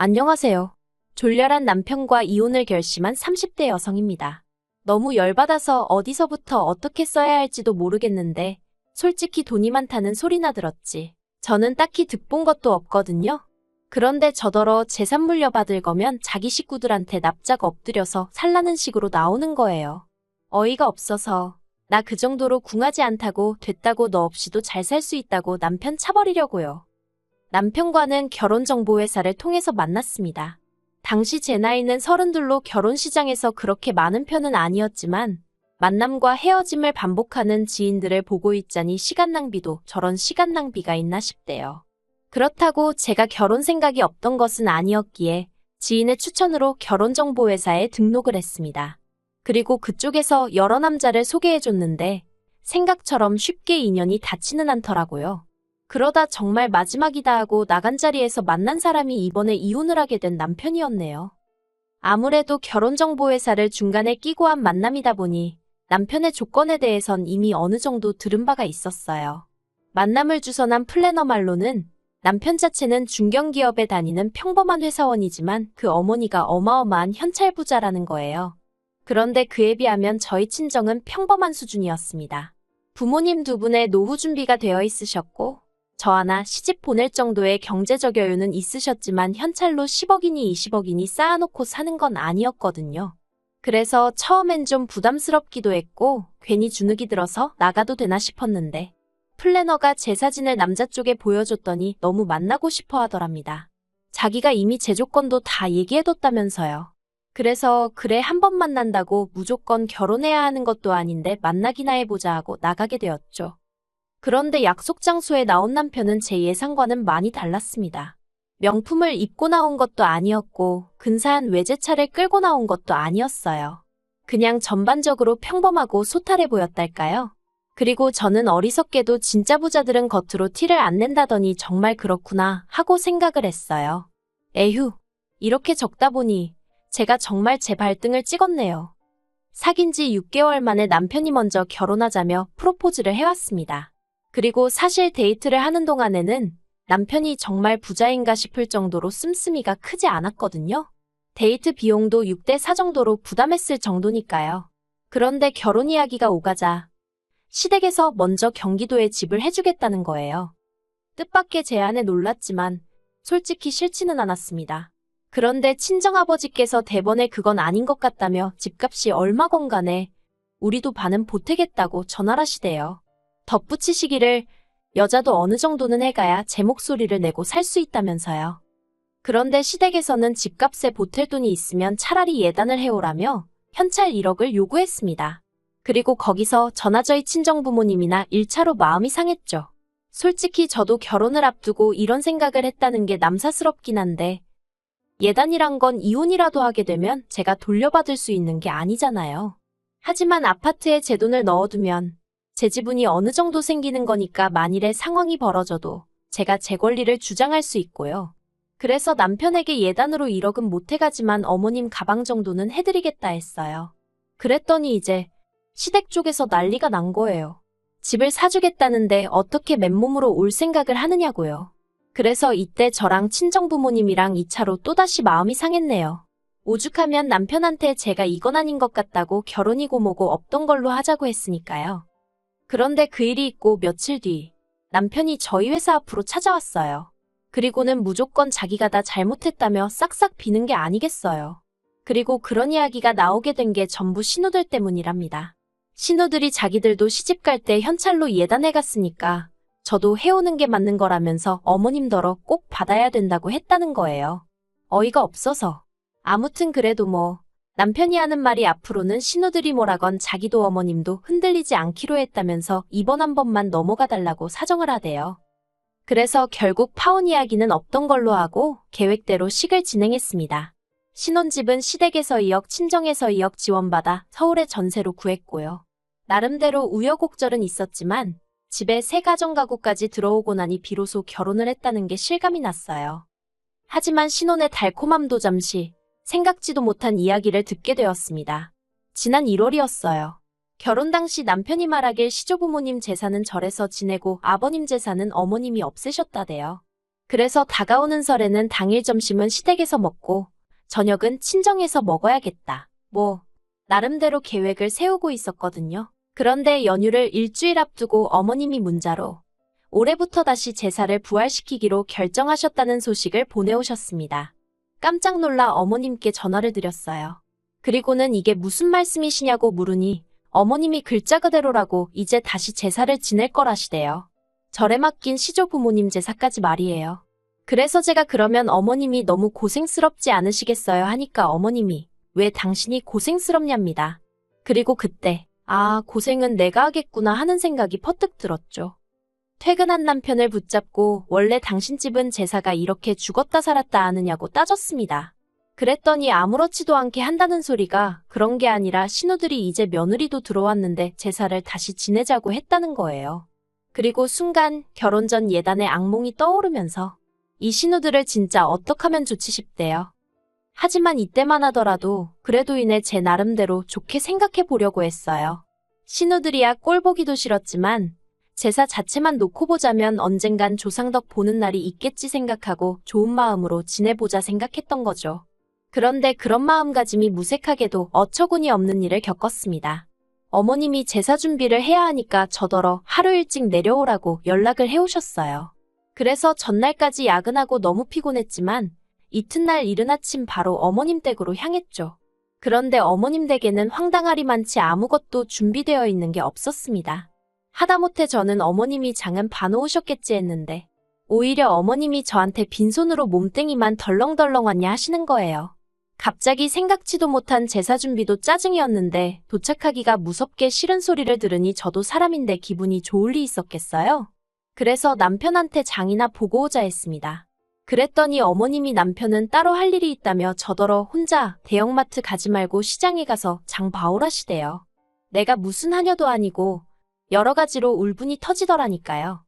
안녕하세요. 졸렬한 남편과 이혼을 결심한 30대 여성입니다. 너무 열받아서 어디서부터 어떻게 써야 할지도 모르겠는데 솔직히 돈이 많다는 소리나 들었지. 저는 딱히 득본 것도 없거든요. 그런데 저더러 재산 물려받을 거면 자기 식구들한테 납작 엎드려서 살라는 식으로 나오는 거예요. 어이가 없어서 나 그 정도로 궁하지 않다고 됐다고 너 없이도 잘 살 수 있다고 남편 차버리려고요. 남편과는 결혼정보회사를 통해서 만났습니다. 당시 제 나이는 32로 결혼시장에서 그렇게 많은 편은 아니었지만 만남과 헤어짐을 반복하는 지인들을 보고 있자니 시간 낭비도 저런 시간 낭비가 있나 싶대요. 그렇다고 제가 결혼 생각이 없던 것은 아니었기에 지인의 추천으로 결혼정보회사에 등록을 했습니다. 그리고 그쪽에서 여러 남자를 소개해줬는데 생각처럼 쉽게 인연이 닿지는 않더라고요. 그러다 정말 마지막이다 하고 나간 자리에서 만난 사람이 이번에 이혼을 하게 된 남편이었네요. 아무래도 결혼정보회사를 중간에 끼고 한 만남이다 보니 남편의 조건에 대해선 이미 어느 정도 들은 바가 있었어요. 만남을 주선한 플래너 말로는 남편 자체는 중견기업에 다니는 평범한 회사원이지만 그 어머니가 어마어마한 현찰부자라는 거예요. 그런데 그에 비하면 저희 친정은 평범한 수준이었습니다. 부모님 두 분의 노후 준비가 되어 있으셨고 저 하나 시집 보낼 정도의 경제적 여유는 있으셨지만 현찰로 10억이니 20억이니 쌓아놓고 사는 건 아니었거든요. 그래서 처음엔 좀 부담스럽기도 했고 괜히 주눅이 들어서 나가도 되나 싶었는데 플래너가 제 사진을 남자 쪽에 보여줬더니 너무 만나고 싶어 하더랍니다. 자기가 이미 제 조건도 다 얘기해뒀다면서요. 그래서 그래 한 번 만난다고 무조건 결혼해야 하는 것도 아닌데 만나기나 해보자 하고 나가게 되었죠. 그런데 약속 장소에 나온 남편은 제 예상과는 많이 달랐습니다. 명품을 입고 나온 것도 아니었고 근사한 외제차를 끌고 나온 것도 아니었어요. 그냥 전반적으로 평범하고 소탈해 보였달까요? 그리고 저는 어리석게도 진짜 부자들은 겉으로 티를 안 낸다더니 정말 그렇구나 하고 생각을 했어요. 에휴, 이렇게 적다 보니 제가 정말 제 발등을 찍었네요. 사귄 지 6개월 만에 남편이 먼저 결혼하자며 프로포즈를 해왔습니다. 그리고 사실 데이트를 하는 동안에는 남편이 정말 부자인가 싶을 정도로 씀씀이가 크지 않았거든요. 데이트 비용도 6대 4 정도로 부담했을 정도니까요. 그런데 결혼 이야기가 오가자 시댁에서 먼저 경기도에 집을 해주겠다는 거예요. 뜻밖의 제안에 놀랐지만 솔직히 싫지는 않았습니다. 그런데 친정아버지께서 대번에 그건 아닌 것 같다며 집값이 얼마건 간에 우리도 반은 보태겠다고 전화하시대요. 덧붙이시기를 여자도 어느 정도는 해가야 제 목소리를 내고 살 수 있다면서요. 그런데 시댁에서는 집값에 보탤 돈이 있으면 차라리 예단을 해오라며 현찰 1억을 요구했습니다. 그리고 거기서 저나 저희 친정부모님이나 1차로 마음이 상했죠. 솔직히 저도 결혼을 앞두고 이런 생각을 했다는 게 남사스럽긴 한데 예단이란 건 이혼이라도 하게 되면 제가 돌려받을 수 있는 게 아니잖아요. 하지만 아파트에 제 돈을 넣어두면 제 지분이 어느 정도 생기는 거니까 만일에 상황이 벌어져도 제가 제 권리를 주장할 수 있고요. 그래서 남편에게 예단으로 1억은 못 해가지만 어머님 가방 정도는 해드리겠다 했어요. 그랬더니 이제 시댁 쪽에서 난리가 난 거예요. 집을 사주겠다는데 어떻게 맨몸으로 올 생각을 하느냐고요. 그래서 이때 저랑 친정부모님이랑 2차로 또다시 마음이 상했네요. 오죽하면 남편한테 제가 이건 아닌 것 같다고 결혼이고 뭐고 없던 걸로 하자고 했으니까요. 그런데 그 일이 있고 며칠 뒤 남편이 저희 회사 앞으로 찾아왔어요. 그리고는 무조건 자기가 다 잘못했다며 싹싹 비는 게 아니겠어요. 그리고 그런 이야기가 나오게 된 게 전부 신우들 때문이랍니다. 신우들이 자기들도 시집갈 때 현찰로 예단해 갔으니까 저도 해오는 게 맞는 거라면서 어머님더러 꼭 받아야 된다고 했다는 거예요. 어이가 없어서. 아무튼 그래도 뭐 남편이 하는 말이 앞으로는 신우들이 뭐라건 자기도 어머님도 흔들리지 않기로 했다면서 이번 한 번만 넘어가 달라고 사정을 하대요. 그래서 결국 파혼 이야기는 없던 걸로 하고 계획대로 식을 진행했습니다. 신혼집은 시댁에서 2억, 친정에서 2억 지원받아 서울에 전세로 구했고요. 나름대로 우여곡절은 있었지만 집에 새 가정가구까지 들어오고 나니 비로소 결혼을 했다는 게 실감이 났어요. 하지만 신혼의 달콤함도 잠시 생각지도 못한 이야기를 듣게 되었습니다. 지난 1월이었어요. 결혼 당시 남편이 말하길 시조부모님 재산은 절에서 지내고 아버님 재산은 어머님이 없애셨다대요. 그래서 다가오는 설에는 당일 점심은 시댁에서 먹고 저녁은 친정에서 먹어야겠다. 나름대로 계획을 세우고 있었거든요. 그런데 연휴를 일주일 앞두고 어머님이 문자로 올해부터 다시 제사를 부활시키기로 결정하셨다는 소식을 보내오셨습니다. 깜짝 놀라 어머님께 전화를 드렸어요. 그리고는 이게 무슨 말씀이시냐고 물으니 어머님이 글자 그대로라고 이제 다시 제사를 지낼 거라시대요. 절에 맡긴 시조 부모님 제사까지 말이에요. 그래서 제가 그러면 어머님이 너무 고생스럽지 않으시겠어요 하니까 어머님이 왜 당신이 고생스럽냐입니다. 그리고 그때 고생은 내가 하겠구나 하는 생각이 퍼뜩 들었죠. 퇴근한 남편을 붙잡고 원래 당신 집은 제사가 이렇게 죽었다 살았다 하느냐고 따졌습니다. 그랬더니 아무렇지도 않게 한다는 소리가 그런 게 아니라 신우들이 이제 며느리도 들어왔는데 제사를 다시 지내자고 했다는 거예요. 그리고 순간 결혼 전 예단의 악몽이 떠오르면서 이 신우들을 진짜 어떡하면 좋지 싶대요. 하지만 이때만 하더라도 그래도 이내 제 나름대로 좋게 생각해 보려고 했어요. 신우들이야 꼴 보기도 싫었지만 제사 자체만 놓고 보자면 언젠간 조상덕 보는 날이 있겠지 생각하고 좋은 마음으로 지내보자 생각했던 거죠. 그런데 그런 마음가짐이 무색하게도 어처구니 없는 일을 겪었습니다. 어머님이 제사 준비를 해야 하니까 저더러 하루 일찍 내려오라고 연락을 해오셨어요. 그래서 전날까지 야근하고 너무 피곤했지만 이튿날 이른 아침 바로 어머님 댁으로 향했죠. 그런데 어머님 댁에는 황당하리만치 아무것도 준비되어 있는 게 없었습니다. 하다못해 저는 어머님이 장은 봐놓으셨겠지 했는데 오히려 어머님이 저한테 빈손으로 몸뚱이만 덜렁덜렁 왔냐 하시는 거예요. 갑자기 생각지도 못한 제사 준비도 짜증이었는데 도착하기가 무섭게 싫은 소리를 들으니 저도 사람인데 기분이 좋을 리 있었겠어요? 그래서 남편한테 장이나 보고 오자 했습니다. 그랬더니 어머님이 남편은 따로 할 일이 있다며 저더러 혼자 대형마트 가지 말고 시장에 가서 장 봐오라시대요. 내가 무슨 하녀도 아니고 여러 가지로 울분이 터지더라니까요.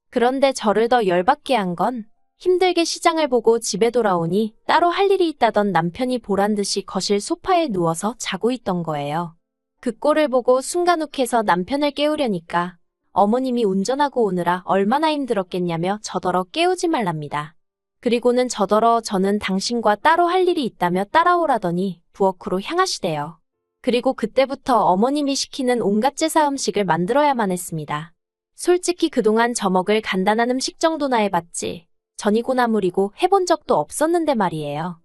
그런데 저를 더 열받게 한 건 힘들게 시장을 보고 집에 돌아오니 따로 할 일이 있다던 남편이 보란듯이 거실 소파에 누워서 자고 있던 거예요. 그 꼴을 보고 순간 욱해서 남편을 깨우려니까 어머님이 운전하고 오느라 얼마나 힘들었겠냐며 저더러 깨우지 말랍니다. 그리고는 저더러 저는 당신과 따로 할 일이 있다며 따라오라더니 부엌으로 향하시대요. 그리고 그때부터 어머님이 시키는 온갖 제사 음식을 만들어야만 했습니다. 솔직히 그동안 저 먹을 간단한 음식 정도나 해봤지 전이고 나물이고 해본 적도 없었는데 말이에요.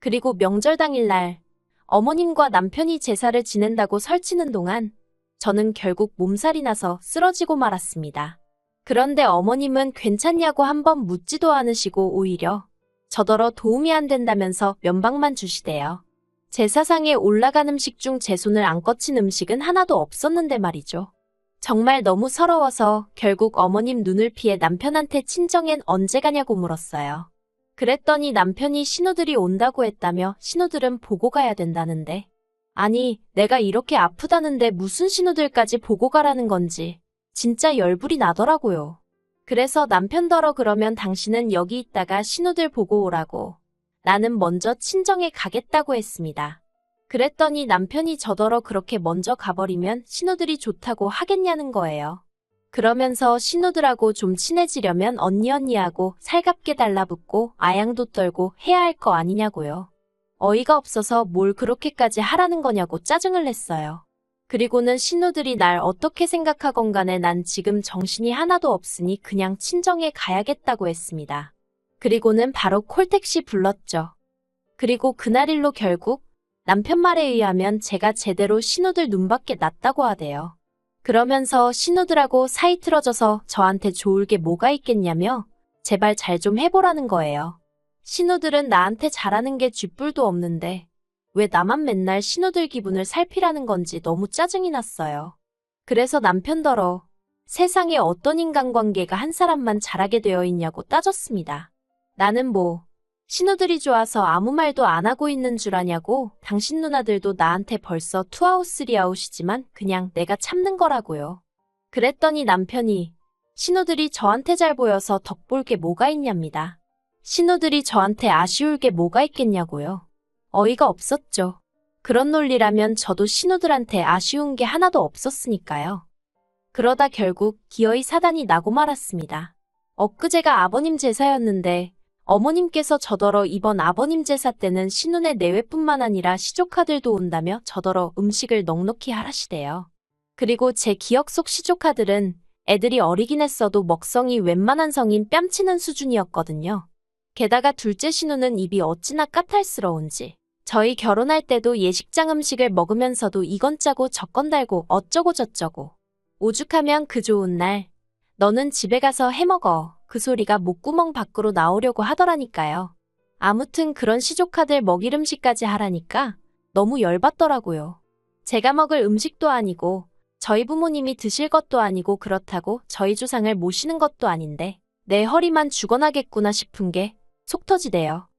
그리고 명절 당일날 어머님과 남편이 제사를 지낸다고 설치는 동안 저는 결국 몸살이 나서 쓰러지고 말았습니다. 그런데 어머님은 괜찮냐고 한번 묻지도 않으시고 오히려 저더러 도움이 안 된다면서 면박만 주시대요. 제사상에 올라간 음식 중 제 손을 안 거친 음식은 하나도 없었는데 말이죠. 정말 너무 서러워서 결국 어머님 눈을 피해 남편한테 친정엔 언제 가냐고 물었어요. 그랬더니 남편이 신우들이 온다고 했다며 신우들은 보고 가야 된다는데 아니 내가 이렇게 아프다는데 무슨 신우들까지 보고 가라는 건지 진짜 열불이 나더라고요. 그래서 남편더러 그러면 당신은 여기 있다가 신우들 보고 오라고 나는 먼저 친정에 가겠다고 했습니다. 그랬더니 남편이 저더러 그렇게 먼저 가버리면 신우들이 좋다고 하겠냐는 거예요. 그러면서 신우들하고 좀 친해지려면 언니하고 살갑게 달라붙고 아양도 떨고 해야 할 거 아니냐고요. 어이가 없어서 뭘 그렇게까지 하라는 거냐고 짜증을 냈어요. 그리고는 신우들이 날 어떻게 생각하건 간에 난 지금 정신이 하나도 없으니 그냥 친정에 가야겠다고 했습니다. 그리고는 바로 콜택시 불렀죠. 그리고 그날 일로 결국 남편 말에 의하면 제가 제대로 신우들 눈밖에 났다고 하대요. 그러면서 신우들하고 사이 틀어져서 저한테 좋을 게 뭐가 있겠냐며 제발 잘 좀 해보라는 거예요. 신우들은 나한테 잘하는 게 쥐뿔도 없는데 왜 나만 맨날 신우들 기분을 살피라는 건지 너무 짜증이 났어요. 그래서 남편더러 세상에 어떤 인간관계가 한 사람만 잘하게 되어 있냐고 따졌습니다. 나는 신우들이 좋아서 아무 말도 안 하고 있는 줄 아냐고 당신 누나들도 나한테 벌써 투아웃 쓰리아웃이지만 그냥 내가 참는 거라고요. 그랬더니 남편이 신우들이 저한테 잘 보여서 덕볼 게 뭐가 있냐입니다. 신우들이 저한테 아쉬울 게 뭐가 있겠냐고요. 어이가 없었죠. 그런 논리라면 저도 신우들한테 아쉬운 게 하나도 없었으니까요. 그러다 결국 기어이 사단이 나고 말았습니다. 엊그제가 아버님 제사였는데 어머님께서 저더러 이번 아버님 제사 때는 신혼의 내외뿐만 아니라 시조카들도 온다며 저더러 음식을 넉넉히 하라시대요. 그리고 제 기억 속 시조카들은 애들이 어리긴 했어도 먹성이 웬만한 성인 뺨치는 수준이었거든요. 게다가 둘째 신우는 입이 어찌나 까탈스러운지 저희 결혼할 때도 예식장 음식을 먹으면서도 이건 짜고 저건 달고 어쩌고 저쩌고 오죽하면 그 좋은 날 너는 집에 가서 해먹어 그 소리가 목구멍 밖으로 나오려고 하더라니까요. 아무튼 그런 시조카들 먹일 음식까지 하라니까 너무 열받더라고요. 제가 먹을 음식도 아니고 저희 부모님이 드실 것도 아니고 그렇다고 저희 조상을 모시는 것도 아닌데 내 허리만 죽어나겠구나 싶은 게 속 터지대요.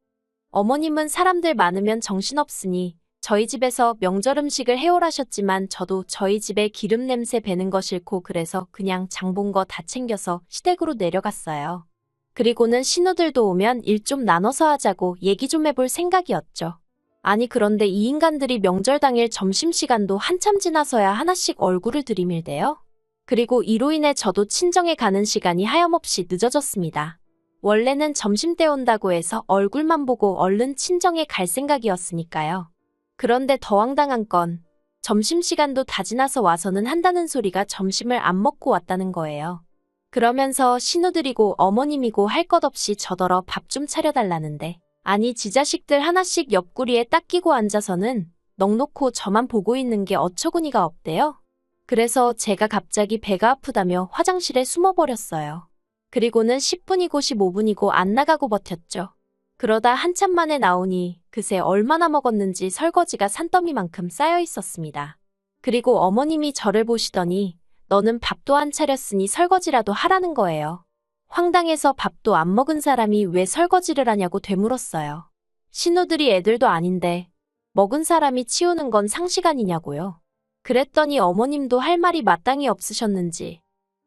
어머님은 사람들 많으면 정신없으니 저희 집에서 명절 음식을 해오라셨지만 저도 저희 집에 기름 냄새 배는 거 싫고 그래서 그냥 장 본 거 다 챙겨서 시댁으로 내려갔어요. 그리고는 신우들도 오면 일 좀 나눠서 하자고 얘기 좀 해볼 생각이었죠. 아니 그런데 이 인간들이 명절 당일 점심시간도 한참 지나서야 하나씩 얼굴을 들이밀대요. 그리고 이로 인해 저도 친정에 가는 시간이 하염없이 늦어졌습니다. 원래는 점심때 온다고 해서 얼굴만 보고 얼른 친정에 갈 생각이었으니까요. 그런데 더 황당한 건 점심시간도 다 지나서 와서는 한다는 소리가 점심을 안 먹고 왔다는 거예요. 그러면서 신우들이고 어머님이고 할 것 없이 저더러 밥 좀 차려달라는데 아니 지 자식들 하나씩 옆구리에 딱 끼고 앉아서는 넋놓고 저만 보고 있는 게 어처구니가 없대요. 그래서 제가 갑자기 배가 아프다며 화장실에 숨어버렸어요. 그리고는 10분이고 15분이고 안 나가고 버텼죠. 그러다 한참 만에 나오니 그새 얼마나 먹었는지 설거지가 산더미만큼 쌓여 있었습니다. 그리고 어머님이 저를 보시더니 너는 밥도 안 차렸으니 설거지라도 하라는 거예요. 황당해서 밥도 안 먹은 사람이 왜 설거지를 하냐고 되물었어요. 신우들이 애들도 아닌데 먹은 사람이 치우는 건 상식 아니냐고요. 그랬더니 어머님도 할 말이 마땅히 없으셨는지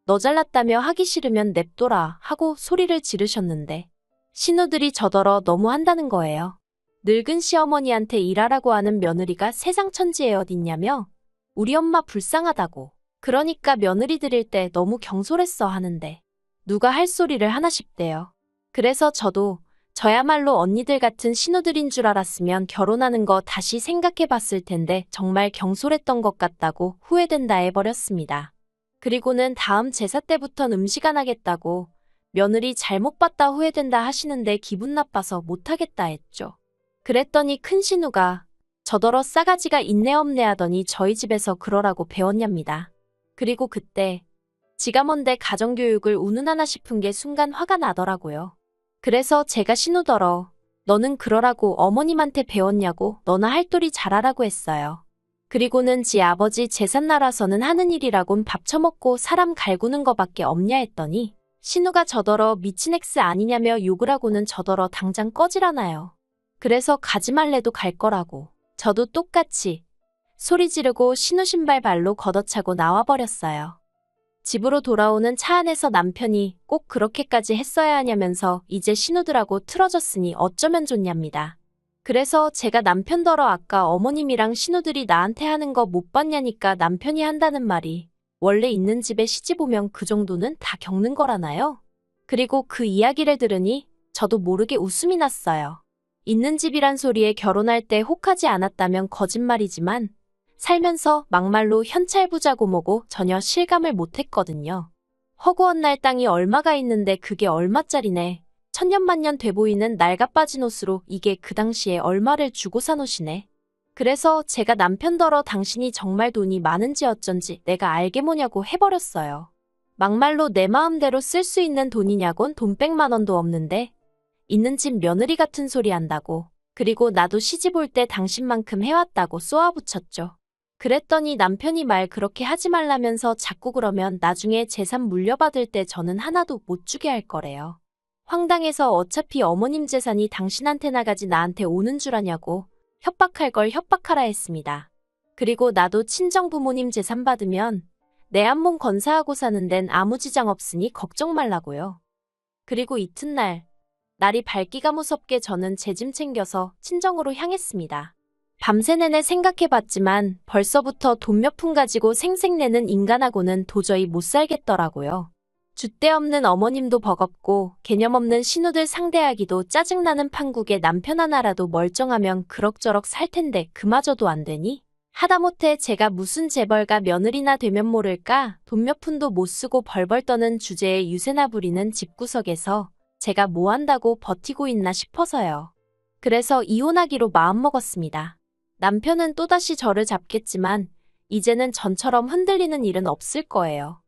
너 잘났다며 하기 싫으면 냅둬라 하고 소리를 지르셨는데 신우들이 저더러 너무 한다는 거예요. 늙은 시어머니한테 일하라고 하는 며느리가 세상 천지에 어딨냐며 우리 엄마 불쌍하다고 그러니까 며느리 드릴 때 너무 경솔했어 하는데 누가 할 소리를 하나 싶대요. 그래서 저도 저야말로 언니들 같은 신우들인 줄 알았으면 결혼하는 거 다시 생각해 봤을 텐데 정말 경솔했던 것 같다고 후회된다 해버렸습니다. 그리고는 다음 제사 때부턴 음식 안 하겠다고 며느리 잘못 봤다 후회된다 하시는데 기분 나빠서 못하겠다 했죠. 그랬더니 큰 신우가 저더러 싸가지가 있네 없네 하더니 저희 집에서 그러라고 배웠냐입니다. 그리고 그때 지가 뭔데 가정교육을 운운하나 싶은 게 순간 화가 나더라고요. 그래서 제가 신우더러 너는 그러라고 어머님한테 배웠냐고 너나 할도리 잘하라고 했어요. 그리고는 지 아버지 제삿날아서는 하는 일이라곤 밥 처먹고 사람 갈구는 거밖에 없냐 했더니 신우가 저더러 미친 엑스 아니냐며 욕을 하고는 저더러 당장 꺼지라나요. 그래서 가지 말래도 갈 거라고 저도 똑같이 소리 지르고 신우 신발 발로 걷어차고 나와버렸어요. 집으로 돌아오는 차 안에서 남편이 꼭 그렇게까지 했어야 하냐면서 이제 신우들하고 틀어졌으니 어쩌면 좋냐입니다. 그래서 제가 남편더러 아까 어머님이랑 신우들이 나한테 하는 거 못 봤냐니까 남편이 한다는 말이 원래 있는 집에 시집 오면 그 정도는 다 겪는 거라나요? 그리고 그 이야기를 들으니 저도 모르게 웃음이 났어요. 있는 집이란 소리에 결혼할 때 혹하지 않았다면 거짓말이지만 살면서 막말로 현찰부자고 뭐고 전혀 실감을 못했거든요. 허구한 날 땅이 얼마가 있는데 그게 얼마짜리네. 천년만년 돼 보이는 낡아빠진 옷으로 이게 그 당시에 얼마를 주고 산 옷이네. 그래서 제가 남편더러 당신이 정말 돈이 많은지 어쩐지 내가 알게 뭐냐고 해버렸어요. 막말로 내 마음대로 쓸 수 있는 돈이냐곤 돈 100만 원도 없는데 있는 집 며느리 같은 소리 한다고. 그리고 나도 시집 올 때 당신만큼 해왔다고 쏘아붙였죠. 그랬더니 남편이 말 그렇게 하지 말라면서 자꾸 그러면 나중에 재산 물려받을 때 저는 하나도 못 주게 할 거래요. 황당해서 어차피 어머님 재산이 당신한테 나가지 나한테 오는 줄 아냐고 협박할 걸 협박하라 했습니다. 그리고 나도 친정 부모님 재산 받으면 내 한 몸 건사하고 사는 데는 아무 지장 없으니 걱정 말라고요. 그리고 이튿날 날이 밝기가 무섭게 저는 제 짐 챙겨서 친정으로 향했습니다. 밤새 내내 생각해봤지만 벌써부터 돈 몇 푼 가지고 생색내는 인간하고는 도저히 못 살겠더라고요. 줏대 없는 어머님도 버겁고 개념 없는 신우들 상대하기도 짜증나는 판국에 남편 하나라도 멀쩡하면 그럭저럭 살 텐데 그마저도 안 되니? 하다못해 제가 무슨 재벌가 며느리나 되면 모를까 돈 몇 푼도 못 쓰고 벌벌 떠는 주제에 유세나 부리는 집구석에서 제가 뭐 한다고 버티고 있나 싶어서요. 그래서 이혼하기로 마음먹었습니다. 남편은 또다시 저를 잡겠지만 이제는 전처럼 흔들리는 일은 없을 거예요.